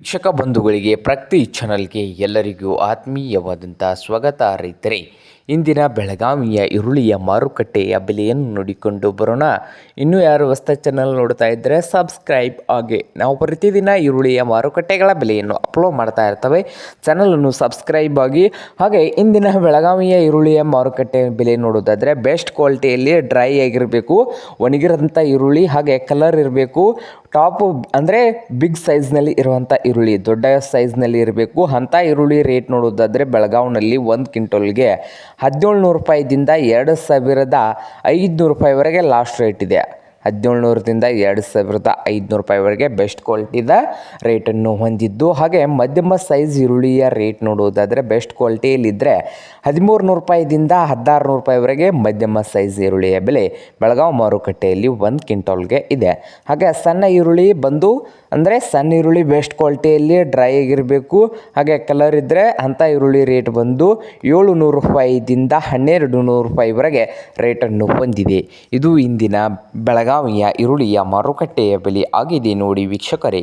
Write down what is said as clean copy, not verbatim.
ವೀಕ್ಷಕ ಬಂಧುಗಳಿಗೆ ಪ್ರಗತಿ ಚಾನಲ್ಗೆ ಎಲ್ಲರಿಗೂ ಆತ್ಮೀಯವಾದಂಥ ಸ್ವಾಗತ. ರೈತರೇ, ಇಂದಿನ ಬೆಳಗಾವಿಯ ಈರುಳ್ಳಿಯ ಮಾರುಕಟ್ಟೆಯ ಬೆಲೆಯನ್ನು ನೋಡಿಕೊಂಡು ಬರೋಣ. ಇನ್ನೂ ಯಾರು ಹೊಸ ಚಾನಲ್ ನೋಡ್ತಾ ಇದ್ದರೆ ಸಬ್ಸ್ಕ್ರೈಬ್ ಆಗಿ. ನಾವು ಪ್ರತಿದಿನ ಈರುಳ್ಳಿಯ ಮಾರುಕಟ್ಟೆಗಳ ಬೆಲೆಯನ್ನು ಅಪ್ಲೋಡ್ ಮಾಡ್ತಾ ಇರ್ತವೆ. ಚಾನಲನ್ನು ಸಬ್ಸ್ಕ್ರೈಬ್ ಆಗಿ. ಹಾಗೆ ಇಂದಿನ ಬೆಳಗಾವಿಯ ಈರುಳ್ಳಿಯ ಮಾರುಕಟ್ಟೆ ಬೆಲೆ ನೋಡೋದಾದರೆ ಬೆಸ್ಟ್ ಕ್ವಾಲಿಟಿಯಲ್ಲಿ ಡ್ರೈ ಆಗಿರಬೇಕು, ಒಣಗಿರೋಂಥ ಈರುಳ್ಳಿ, ಹಾಗೆ ಕಲರ್ ಇರಬೇಕು. ಟಾಪು ಅಂದರೆ ಬಿಗ್ ಸೈಜ್ನಲ್ಲಿ ಇರುವಂಥ ಈರುಳ್ಳಿ, ದೊಡ್ಡ ಸೈಜ್ನಲ್ಲಿ ಇರಬೇಕು. ಅಂಥ ಈರುಳ್ಳಿ ರೇಟ್ ನೋಡೋದಾದರೆ ಬೆಳಗಾವಿನಲ್ಲಿ 1 ಕ್ವಿಂಟಲ್ಗೆ 1700 ರೂಪಾಯಿದಿಂದ 2500 ರೂಪಾಯಿವರೆಗೆ ಲಾಸ್ಟ್ ರೇಟ್ ಇದೆ. 1700ರಿಂದ 2500 ರೂಪಾಯಿವರೆಗೆ ಬೆಸ್ಟ್ ಕ್ವಾಲಿಟಿದ ರೇಟನ್ನು ಹೊಂದಿದ್ದು, ಹಾಗೆ ಮಧ್ಯಮ ಸೈಜ್ ಈರುಳ್ಳಿಯ ರೇಟ್ ನೋಡೋದಾದರೆ ಬೆಸ್ಟ್ ಕ್ವಾಲಿಟಿಯಲ್ಲಿದ್ದರೆ 1300 ರೂಪಾಯಿದಿಂದ 1600 ರೂಪಾಯಿವರೆಗೆ ಮಧ್ಯಮ ಸೈಜ್ ಈರುಳ್ಳಿಯ ಬೆಲೆ ಬೆಳಗಾವಿ ಮಾರುಕಟ್ಟೆಯಲ್ಲಿ 1 ಕ್ವಿಂಟಲ್ಗೆ ಇದೆ. ಹಾಗೆ ಸಣ್ಣ ಈರುಳ್ಳಿ ಬಂದು ಅಂದರೆ ಸಣ್ಣ ಈರುಳ್ಳಿ ಬೆಸ್ಟ್ ಕ್ವಾಲಿಟಿಯಲ್ಲಿ ಡ್ರೈ ಆಗಿರಬೇಕು, ಹಾಗೆ ಕಲರ್ ಇದ್ದರೆ ಅಂಥ ಈರುಳ್ಳಿ ರೇಟ್ ಬಂದು 700 ರೂಪಾಯಿದಿಂದ 1200 ರೂಪಾಯಿವರೆಗೆ ರೇಟನ್ನು ಹೊಂದಿದೆ. ಇದು ಇಂದಿನ ಬೆಳಗಾವಿಯ ಈರುಳ್ಳಿಯ ಮಾರುಕಟ್ಟೆಯ ಬೆಲೆ ಆಗಿದೆ ನೋಡಿ ವೀಕ್ಷಕರೇ.